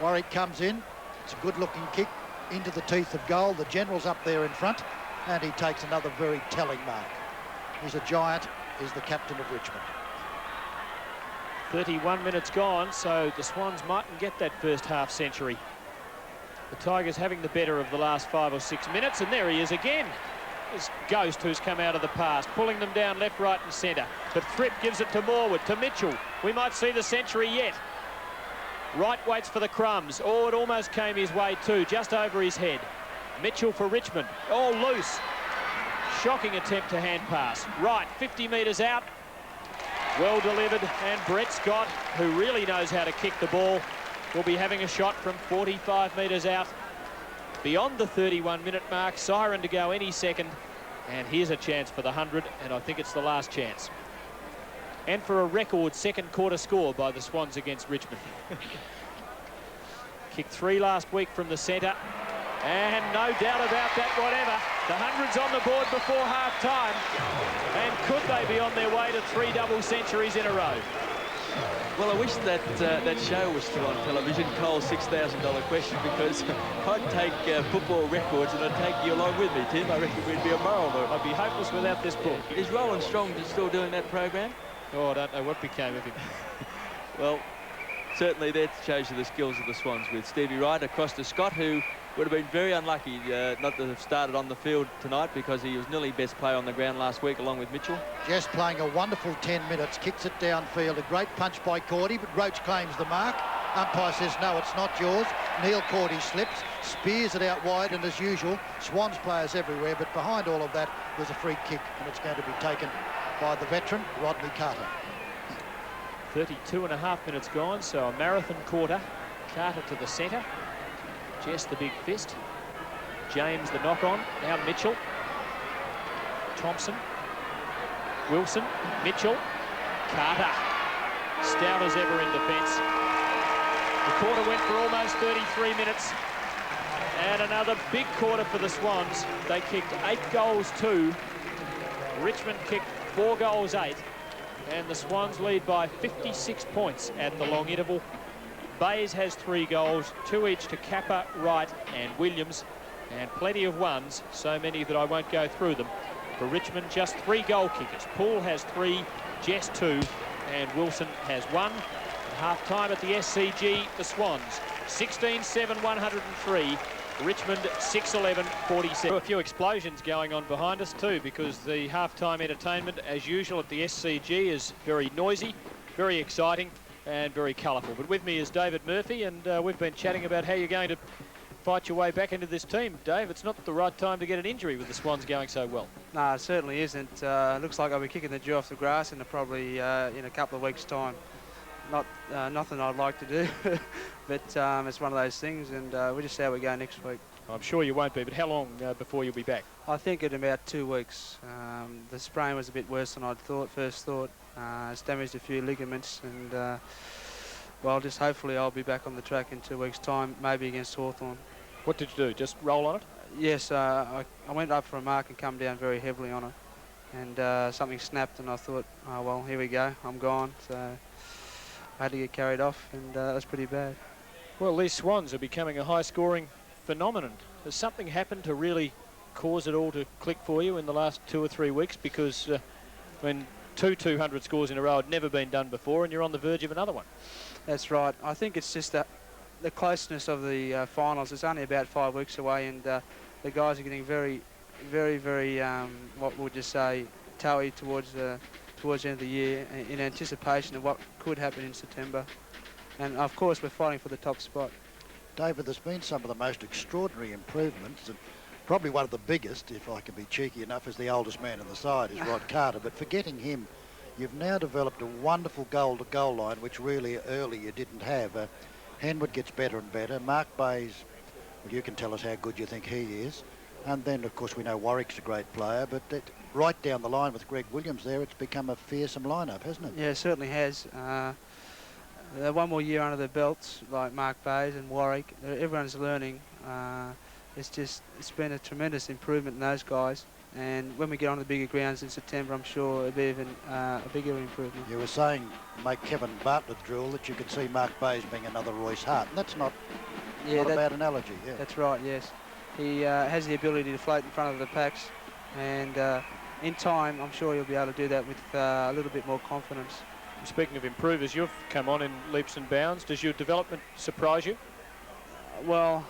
Warwick comes in. It's a good-looking kick into the teeth of goal. The General's up there in front, and he takes another very telling mark. He's a giant. He's the captain of Richmond. 31 minutes gone, so the Swans mightn't get that first half century. The Tigers having the better of the last 5 or 6 minutes, and there he is again. This Ghost who's come out of the past, pulling them down left, right and centre. But Fripp gives it to Morwood, to Mitchell. We might see the century yet. Wright waits for the crumbs. Oh, it almost came his way too, just over his head. Mitchell for Richmond. Oh, loose. Shocking attempt to hand pass. Wright, 50 metres out. Well delivered, and Brett Scott, who really knows how to kick the ball, will be having a shot from 45 metres out. Beyond the 31-minute mark, siren to go any second, and here's a chance for the 100, and I think it's the last chance. And for a record second quarter score by the Swans against Richmond. Kicked 3 last week from the centre, and no doubt about that whatever. The 100's on the board before half-time, and could they be on their way to 3 double centuries in a row? Well, I wish that that show was still on television, Cole's $6,000 question, because I'd take football records and I'd take you along with me, Tim. I reckon we'd be a moral. I'd be hopeless without this book. Is Roland Strong still doing that program? Oh, I don't know what became of him. Well, certainly that shows you the skills of the Swans with Stevie Wright across to Scott, who would have been very unlucky not to have started on the field tonight because he was nearly best player on the ground last week along with Mitchell. Just playing a wonderful 10 minutes, kicks it downfield, a great punch by Cordy, but Roach claims the mark. Umpire says, no, it's not yours. Neil Cordy slips, spears it out wide, and as usual, Swans players everywhere, but behind all of that, there's a free kick, and it's going to be taken by the veteran, Rodney Carter. 32.5 minutes gone, so a marathon quarter. Carter to the centre. Jess the big fist. James the knock-on. Now Mitchell. Thompson. Wilson. Mitchell. Carter. Stout as ever in defence. The quarter went for almost 33 minutes. And another big quarter for the Swans. They kicked 8 goals 2. Richmond kicked 4 goals 8. And the Swans lead by 56 points at the long interval. Bayes has 3 goals, 2 each to Kappa, Wright and Williams, and plenty of ones, so many that I won't go through them. For Richmond, just 3 goal kickers. Poole has 3, Jess 2, and Wilson has 1. At half-time at the SCG, the Swans, 16-7, 103. Richmond 6-11, 47. A few explosions going on behind us too, because the half-time entertainment, as usual at the SCG, is very noisy, very exciting and very colourful. But with me is David Murphy, and we've been chatting about how you're going to fight your way back into this team. Dave, it's not the right time to get an injury with the Swans going so well. No, it certainly isn't. Looks like I'll be kicking the dew off the grass in probably in a couple of weeks' time. Not nothing I'd like to do, but it's one of those things, and we'll just see how we go next week. I'm sure you won't be, but how long before you'll be back? I think in about 2 weeks. The sprain was a bit worse than I'd first thought. It's damaged a few ligaments, and well, just hopefully I'll be back on the track in 2 weeks' time, maybe against Hawthorn. What did you do? Just roll on it? Yes, I went up for a mark and come down very heavily on it, and something snapped, and I thought, oh well, here we go, I'm gone. So I had to get carried off, and that was pretty bad. Well, these Swans are becoming a high-scoring phenomenon. Has something happened to really cause it all to click for you in the last 2 or 3 weeks? Because when 200 scores in a row had never been done before, and you're on the verge of another one. That's right. I think it's just that the closeness of the finals. It's only about 5 weeks away, and the guys are getting very, what would you say, toey towards the end of the year in anticipation of what could happen in September. And of course, we're fighting for the top spot. David, there's been some of the most extraordinary improvements, and probably one of the biggest, if I can be cheeky enough, is the oldest man in the side, is Rod Carter. But forgetting him, you've now developed a wonderful goal-to-goal line, which really early you didn't have. Henwood gets better and better. Mark Bayes, well, you can tell us how good you think he is. And then, of course, we know Warwick's a great player, but right down the line with Greg Williams there, it's become a fearsome lineup, hasn't it? Yeah, it certainly has. One more year under their belts, like Mark Bayes and Warwick, everyone's learning. It's been a tremendous improvement in those guys. And when we get on the bigger grounds in September, I'm sure it'll be even a bigger improvement. You were saying, make Kevin Bartlett drill, that you could see Mark Bayes being another Royce Hart. And that's not a bad analogy. Yeah. That's right, yes. He has the ability to float in front of the packs, and in time, I'm sure he'll be able to do that with a little bit more confidence. Speaking of improvers, you've come on in leaps and bounds. Does your development surprise you? Well,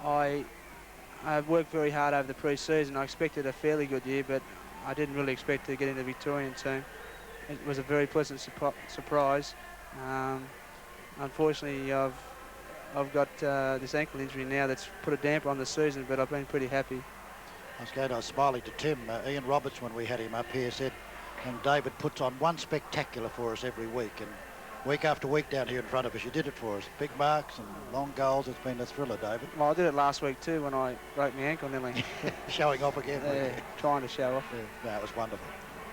I've worked very hard over the pre-season. I expected a fairly good year, but I didn't really expect to get into the Victorian team. It was a very pleasant surprise. Unfortunately, I've got this ankle injury now that's put a damper on the season, but I've been pretty happy. I was smiling to Tim. Ian Roberts, when we had him up here, said, and David puts on one spectacular for us every week, and week after week down here in front of us, you did it for us. Big marks and long goals. It's been a thriller, David. Well, I did it last week too when I broke my ankle nearly. Showing off again. Trying to show off. Yeah, that was wonderful.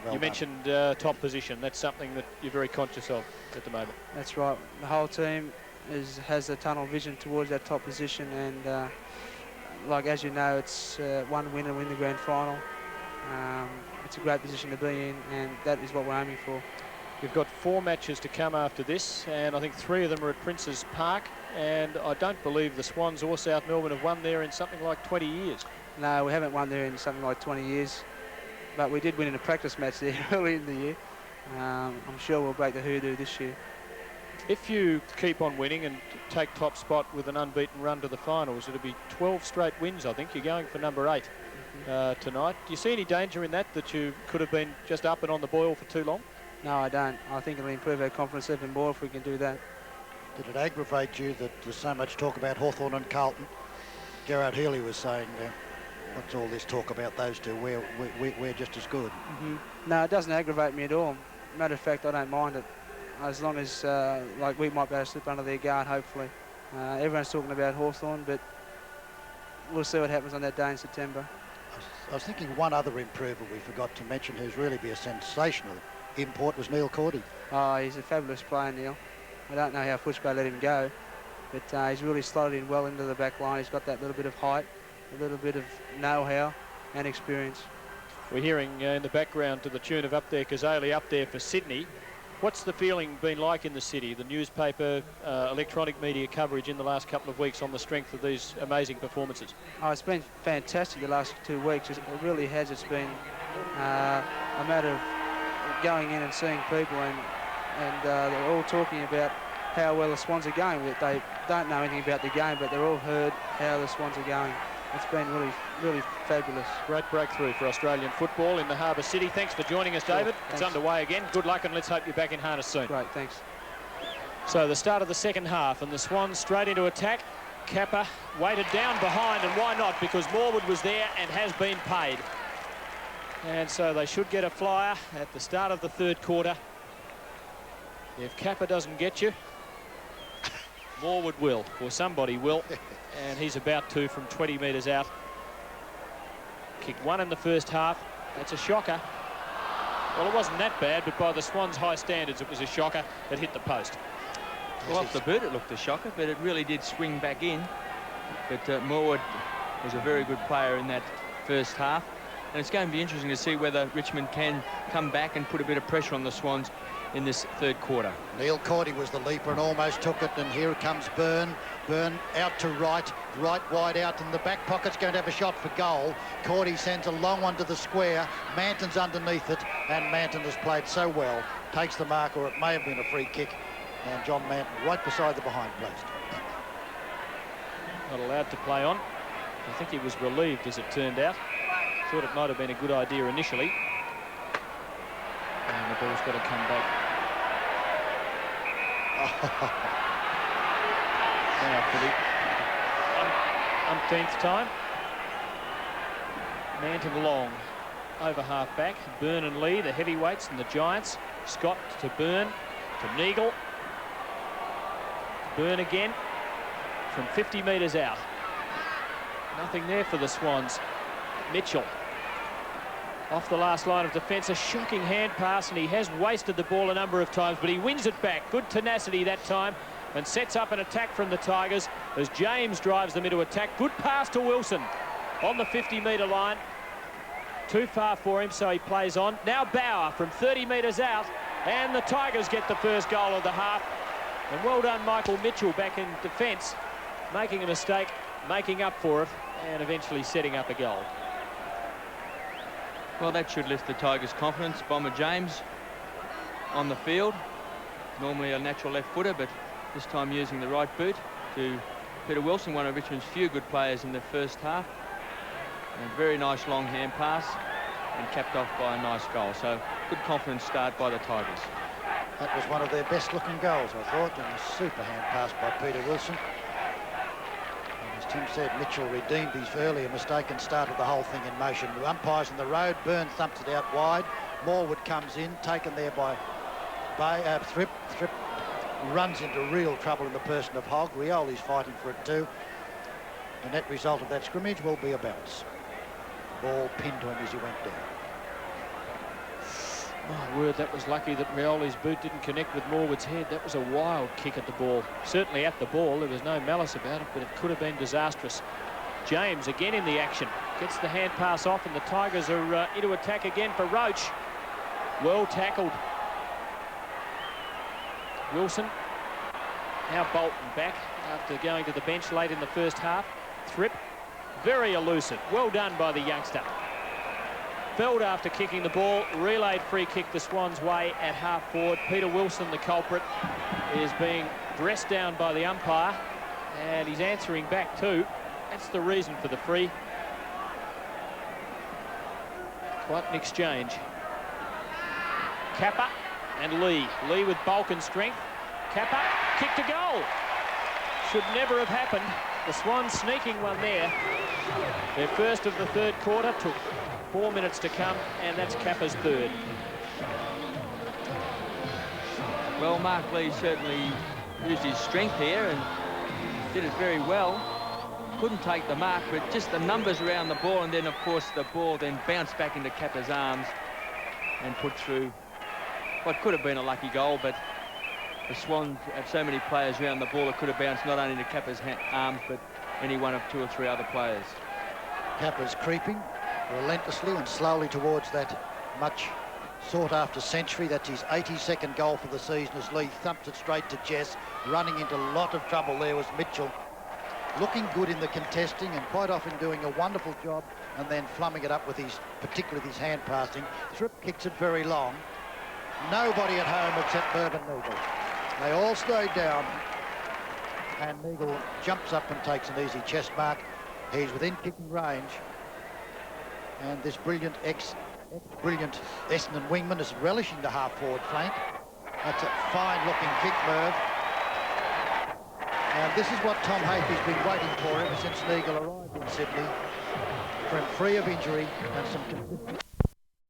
Well you done. mentioned top position. That's something that you're very conscious of at the moment. That's right. The whole team has a tunnel vision towards that top position, and like as you know, it's one winner win the grand final. It's a great position to be in, and that is what we're aiming for. You've got 4 matches to come after this, and I think 3 of them are at Prince's Park, and I don't believe the Swans or South Melbourne have won there in something like 20 years. No, we haven't won there in something like 20 years, but we did win in a practice match there early in the year. I'm sure we'll break the hoodoo this year. If you keep on winning and take top spot with an unbeaten run to the finals, it'll be 12 straight wins, I think. You're going for number 8 tonight. Do you see any danger in that you could have been just up and on the boil for too long? No, I don't. I think it'll improve our confidence even more if we can do that. Did it aggravate you that there's so much talk about Hawthorn and Carlton? Gerard Healy was saying, what's all this talk about those two? We're just as good. No, it doesn't aggravate me at all. Matter of fact, I don't mind it. as long as like we might be able to slip under their guard, hopefully. Everyone's talking about Hawthorn, but we'll see what happens on that day in September. I was thinking one other improver we forgot to mention who's really be a sensational import was Neil Cordy. Oh, he's a fabulous player, Neil. I don't know how Footscray let him go, but he's really slotted in well into the back line. He's got that little bit of height, a little bit of know-how and experience. We're hearing in the background to the tune of Up There Kazali, Up There for Sydney. What's the feeling been like in the city, the newspaper, electronic media coverage in the last couple of weeks on the strength of these amazing performances? Oh, it's been fantastic the last 2 weeks. It really has. It's been a matter of going in and seeing people, and they're all talking about how well the Swans are going. They don't know anything about the game, but they're all heard how the Swans are going. It's been really, really fabulous. Great breakthrough for Australian football in the Harbour City. Thanks for joining us, David. Sure, it's thanks. underway again. Good luck, and let's hope you're back in harness soon. Great, thanks. So the start of the second half, and the Swans straight into attack. Kappa weighted down behind, and why not? Because Morwood was there and has been paid. And so they should get a flyer at the start of the third quarter. If Kappa doesn't get you, Morwood will, or somebody will. And he's about to from 20 metres out. Kicked one in the first half. That's a shocker. Well, it wasn't that bad, but by the Swans' high standards, it was a shocker. It hit the post. Well, off the boot, it looked a shocker, but it really did swing back in. But Morwood was a very good player in that first half. And it's going to be interesting to see whether Richmond can come back and put a bit of pressure on the Swans in this third quarter. Neil Cordy was the leaper and almost took it, and here comes Byrne. Byrne out to right wide out in the back pocket's going to have a shot for goal. Cordy sends a long one to the square. Manton's underneath it, and Manton has played so well. Takes the mark, or it may have been a free kick, and John Manton right beside the behind post. Not allowed to play on. I think he was relieved, as it turned out. Thought it might have been a good idea initially. And the ball's got to come back. Now for the umpteenth time. Manton long over half back. Byrne and Lee, the heavyweights and the giants. Scott to Byrne, to Neagle. Byrne again from 50 metres out. Nothing there for the Swans. Mitchell off the last line of defence, a shocking hand pass, and he has wasted the ball a number of times, but he wins it back. Good tenacity that time, and sets up an attack from the Tigers as James drives them into attack. Good pass to Wilson on the 50-metre line. Too far for him, so he plays on. Now Bauer from 30 metres out, and the Tigers get the first goal of the half. And well done, Michael Mitchell, back in defence, making a mistake, making up for it, and eventually setting up a goal. Well, that should lift the Tigers' confidence. Bomber James on the field. Normally a natural left footer, but this time using the right boot to Peter Wilson, one of Richmond's few good players in the first half. And a very nice long hand pass, and capped off by a nice goal. So good confidence start by the Tigers. That was one of their best looking goals, I thought, and a super hand pass by Peter Wilson. And as Tim said, Mitchell redeemed his earlier mistake and started the whole thing in motion. The umpires in the road. Byrne thumps it out wide. Morwood comes in, taken there by Thrip. Thrip runs into real trouble in the person of Hogg. Rioli's fighting for it too. The net result of that scrimmage will be a bounce. Ball pinned to him as he went down. My word, that was lucky that Rioli's boot didn't connect with Morwood's head. That was a wild kick at the ball. Certainly at the ball, there was no malice about it, but it could have been disastrous. James again in the action. Gets the hand pass off, and the Tigers are into attack again for Roach. Well tackled. Wilson. Now Bolton back after going to the bench late in the first half. Thrip. Very elusive. Well done by the youngster. Felled after kicking the ball, relayed free kick the Swans' way at half forward. Peter Wilson, the culprit, is being dressed down by the umpire, and he's answering back too. That's the reason for the free. Quite an exchange. Kappa and Lee. Lee with bulk and strength. Kappa, kick to goal. Should never have happened. The Swans sneaking one there. Their first of the third quarter. Took 4 minutes to come, and that's Kappa's third. Well, Mark Lee certainly used his strength here and did it very well. Couldn't take the mark, but just the numbers around the ball, and then, of course, the ball then bounced back into Kappa's arms and put through what could have been a lucky goal, but the Swans have so many players around the ball, it could have bounced not only to Kappa's arms, but any one of 2 or 3 other players. Kappa's creeping relentlessly and slowly towards that much sought-after century. That's his 82nd goal for the season as Lee thumps it straight to Jess. Running into a lot of trouble there was Mitchell. Looking good in the contesting and quite often doing a wonderful job and then flumming it up with his, particularly with his hand passing. Thrip kicks it very long. Nobody at home except Mervyn Neagle. They all stayed down and Neagle jumps up and takes an easy chest mark. He's within kicking range. And this brilliant ex-brilliant Essendon wingman is relishing the half-forward flank. That's a fine-looking kick, Merv. And this is what Tom Hafey's been waiting for ever since Neagle arrived in Sydney. For him free of injury and some consistent